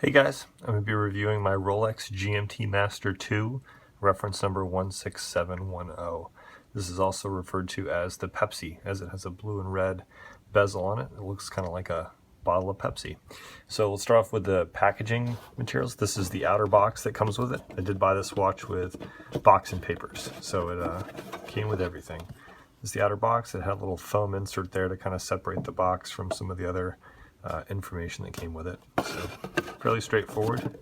Hey guys, I'm going to be reviewing my Rolex GMT Master II, reference number 16710. This is also referred to as the Pepsi, as it has a blue and red bezel on it. It looks kind of like a bottle of Pepsi. So we'll start off with the packaging materials. This is the outer box that comes with it. I did buy this watch with box and papers, so it came with everything. This is the outer box. It had a little foam insert there to kind of separate the box from some of the other information that came with it. So fairly straightforward.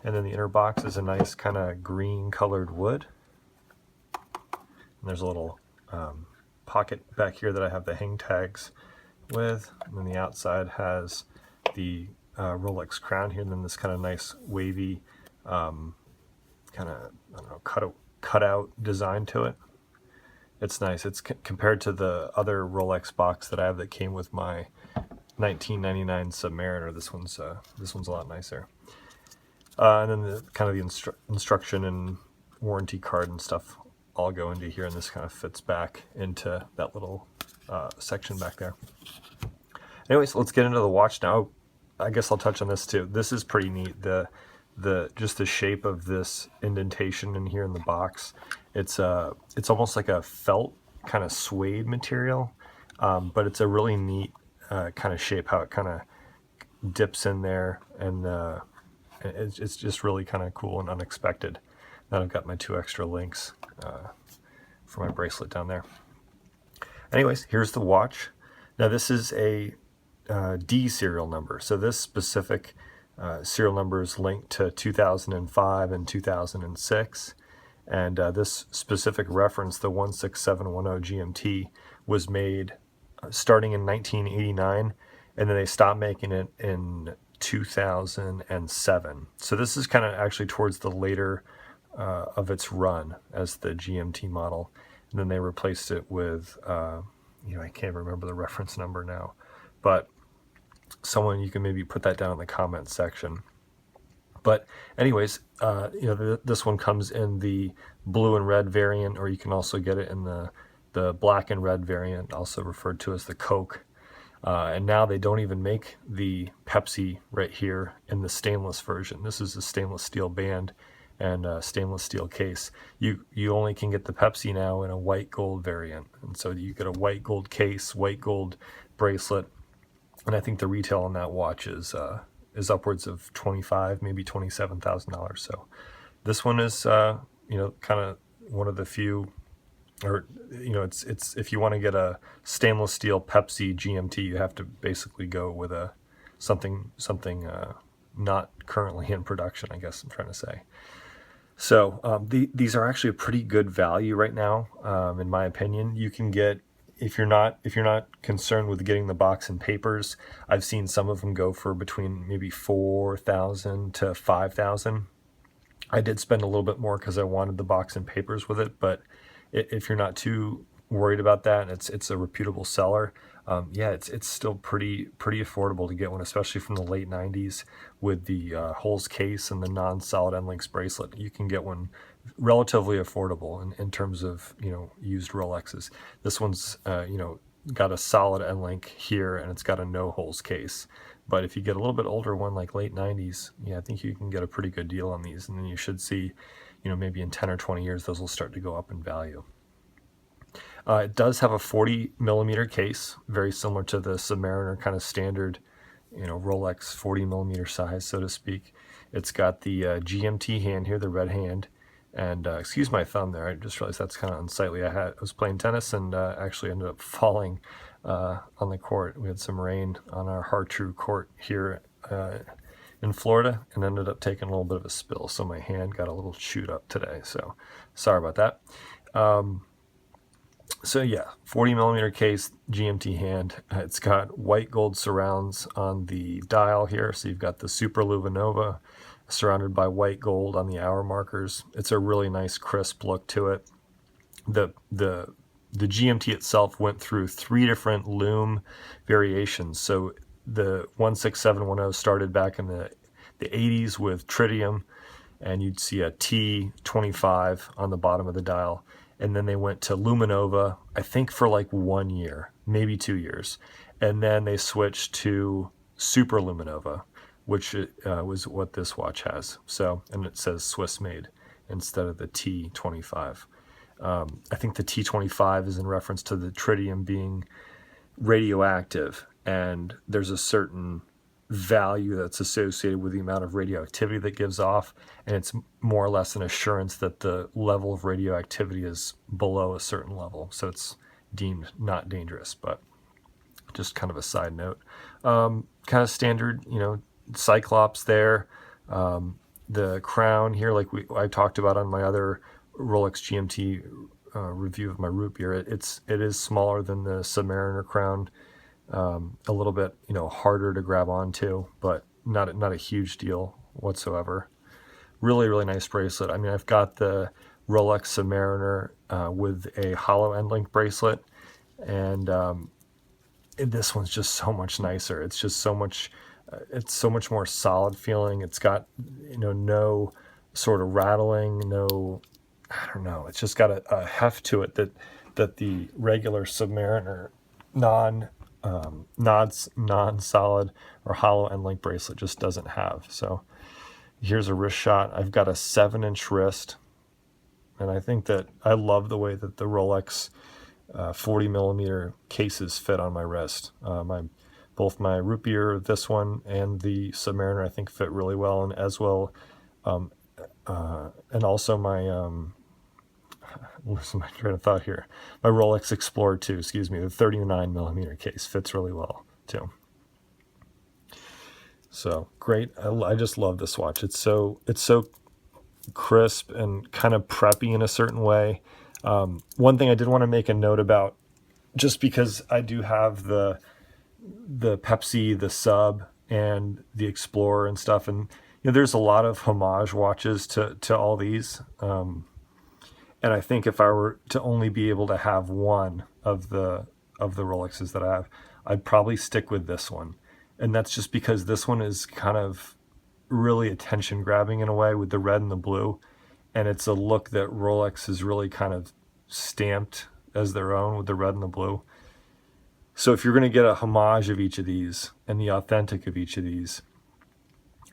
And then the inner box is a nice kind of green colored wood. And there's a little pocket back here that I have the hang tags with. And then the outside has the Rolex crown here, and then this kind of nice wavy kind of, I don't know, cutout design to it. It's nice. It's compared to the other Rolex box that I have that came with my 1999 Submariner. This one's a lot nicer. And then the kind of the instruction and warranty card and stuff all go into here, and this kind of fits back into that little section back there. Anyways, let's get into the watch now. I guess I'll touch on this too. This is pretty neat. Just the shape of this indentation in here in the box. It's almost like a felt kind of suede material, but it's a really neat kind of shape, how it kind of dips in there, and it's just really kind of cool and unexpected. Then I've got my 2 extra links for my bracelet down there. Anyways, here's the watch. Now this is a D serial number, so this specific serial number is linked to 2005 and 2006, and this specific reference, the 16710 GMT, was made starting in 1989, and then they stopped making it in 2007. So this is kind of actually towards the later of its run as the GMT model, and then they replaced it with I can't remember the reference number now, but someone, you can maybe put that down in the comments section. But anyways, this one comes in the blue and red variant, or you can also get it in the black and red variant, also referred to as the Coke. And now they don't even make the Pepsi right here in the stainless version. This is a stainless steel band and a stainless steel case. You only can get the Pepsi now in a white gold variant. And so you get a white gold case, white gold bracelet, and I think the retail on that watch is upwards of $25,000, maybe $27,000. So this one is kind of one of the few, or it's if you want to get a stainless steel Pepsi GMT, you have to basically go with something not currently in production, I guess I'm trying to say. So these are actually a pretty good value right now, in my opinion. You can get, if you're not concerned with getting the box and papers, I've seen some of them go for between maybe $4,000 to $5,000. I did spend a little bit more because I wanted the box and papers with it, but if you're not too worried about that, and it's a reputable seller, it's still pretty affordable to get one, especially from the late 90s with the holes case and the non-solid end links bracelet. You can get one relatively affordable in terms of used Rolexes. This one's got a solid end link here, and it's got a no holes case. But if you get a little bit older one, like late 90s, I think you can get a pretty good deal on these, and then you should see maybe in 10 or 20 years those will start to go up in value. It does have a 40 millimeter case, very similar to the Submariner kind of standard Rolex 40 millimeter size, so to speak. It's got the GMT hand here, the red hand, and excuse my thumb there, I just realized that's kind of unsightly. I was playing tennis and actually ended up falling on the court. We had some rain on our Hartrue court here in Florida, and ended up taking a little bit of a spill, so my hand got a little chewed up today, so sorry about that. So yeah, 40 millimeter case, GMT hand. It's got white gold surrounds on the dial here, so you've got the Super Luminova surrounded by white gold on the hour markers. It's a really nice crisp look to it. The GMT itself went through 3 different Lume variations. So the 16710 started back in the 80s with tritium, and you'd see a T25 on the bottom of the dial. And then they went to Luminova, I think for like 1 year, maybe 2 years. And then they switched to Super Luminova, which was what this watch has. So, and it says Swiss made instead of the T25. I think the T25 is in reference to the tritium being radioactive, and there's a certain value that's associated with the amount of radioactivity that gives off, and it's more or less an assurance that the level of radioactivity is below a certain level, so it's deemed not dangerous. But just kind of a side note, kind of standard, Cyclops there. The crown here, like I talked about on my other Rolex GMT review of my root beer, it is smaller than the Submariner crown, a little bit harder to grab onto, but not a huge deal whatsoever. Really, really nice bracelet. I mean, I've got the Rolex Submariner with a hollow end link bracelet, and this one's just so much nicer. It's just so much more solid feeling. It's got no sort of rattling, no, I don't know, it's just got a heft to it that the regular Submariner non-solid or hollow end link bracelet just doesn't have. So here's a wrist shot. I've got a 7-inch wrist, and I think that I love the way that the Rolex 40 millimeter cases fit on my wrist. Both my root beer, this one, and the Submariner, I think fit really well, and as well, and also my listen, my train of thought here. My Rolex Explorer 2, the 39 millimeter case fits really well too. So great. I just love this watch. It's so crisp and kind of preppy in a certain way. One thing I did want to make a note about, just because I do have the Pepsi, the Sub, and the Explorer and stuff, and there's a lot of homage watches to all these. And I think if I were to only be able to have one of the Rolexes that I have, I'd probably stick with this one. And that's just because this one is kind of really attention grabbing in a way with the red and the blue. And it's a look that Rolex has really kind of stamped as their own with the red and the blue. So if you're going to get a homage of each of these and the authentic of each of these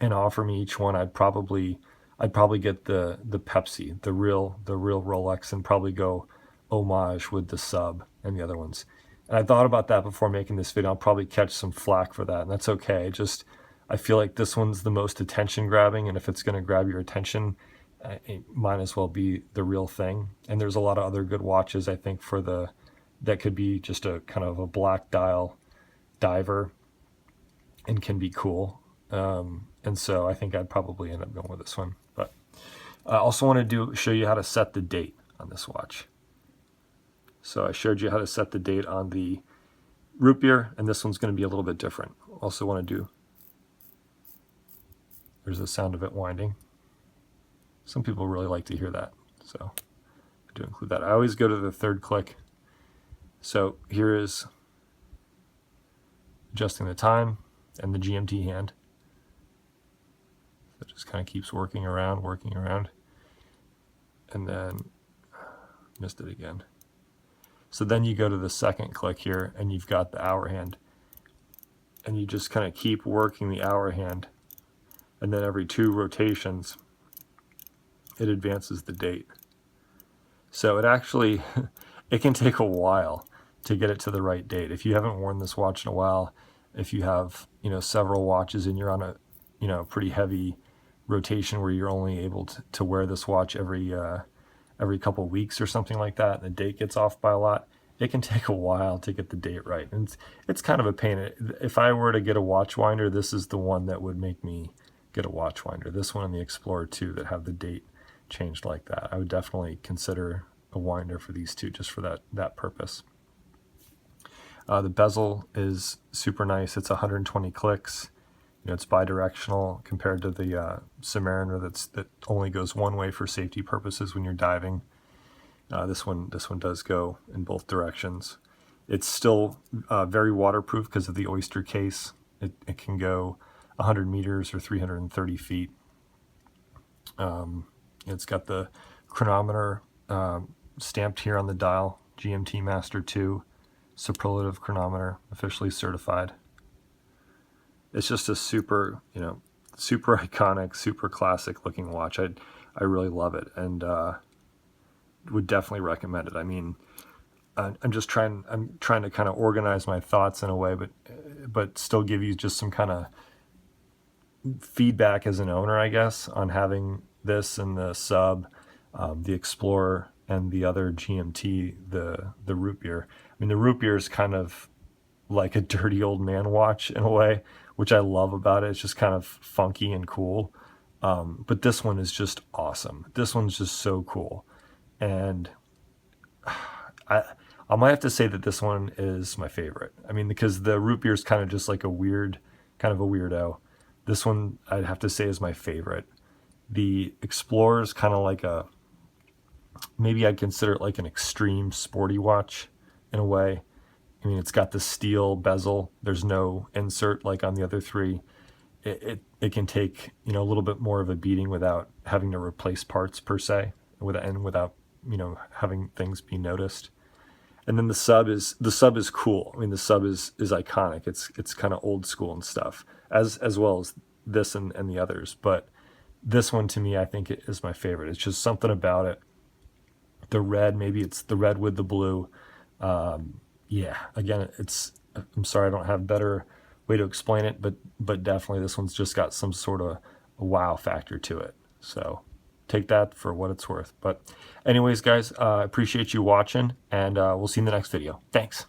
and offer me each one, I'd probably get the Pepsi, the real Rolex, and probably go homage with the Sub and the other ones. And I thought about that before making this video. I'll probably catch some flack for that, and that's okay. I feel like this one's the most attention grabbing, and if it's going to grab your attention, it might as well be the real thing. And there's a lot of other good watches, I think, that could be just a kind of a black dial diver and can be cool. And so I think I'd probably end up going with this one. But I also want to show you how to set the date on this watch. So I showed you how to set the date on the root beer, and this one's going to be a little bit different. Also want to there's the sound of it winding. Some people really like to hear that, so I do include that. I always go to the third click. So here is adjusting the time and the GMT hand. It just kind of keeps working around, and then missed it again. So then you go to the second click here, and you've got the hour hand, and you just kind of keep working the hour hand, and then every 2 rotations, it advances the date. So it actually, it can take a while to get it to the right date. If you haven't worn this watch in a while, if you have, several watches and you're on a, pretty heavy rotation where you're only able to wear this watch every couple of weeks or something like that, and the date gets off by a lot, it can take a while to get the date right. And it's kind of a pain. If I were to get a watch winder, this is the one that would make me get a watch winder. This one and the Explorer 2 that have the date changed like that. I would definitely consider a winder for these two just for that purpose. The bezel is super nice. It's 120 clicks. It's bidirectional compared to the Submariner that only goes one way for safety purposes when you're diving. This one does go in both directions. It's still very waterproof because of the Oyster case. It can go 100 meters or 330 feet. It's got the chronometer stamped here on the dial, GMT Master II, superlative chronometer, officially certified. it's just a super, super iconic, super classic looking watch. I really love it, and would definitely recommend it. I mean, I'm trying to kind of organize my thoughts in a way, but still give you just some kind of feedback as an owner, I guess, on having this and the Sub, the Explorer, and the other GMT, the root beer. I mean, the root beer is kind of like a dirty old man watch in a way, which I love about it. It's just kind of funky and cool. But this one is just awesome. This one's just so cool. And I might have to say that this one is my favorite. I mean, because the root beer is kind of just like kind of a weirdo. This one I'd have to say is my favorite. The Explorer is kind of like maybe I'd consider it like an extreme sporty watch in a way. I mean, it's got the steel bezel. There's no insert like on the other three. It can take, a little bit more of a beating without having to replace parts per se, without having things be noticed. And then the sub is cool. I mean, the sub is iconic. It's kind of old school and stuff, as well as this and the others. But this one to me, I think it is my favorite. It's just something about it. The red, maybe it's the red with the blue. Yeah, again, I'm sorry I don't have a better way to explain it, but definitely this one's just got some sort of wow factor to it. So take that for what it's worth. But anyways, guys, I appreciate you watching, and we'll see you in the next video. Thanks.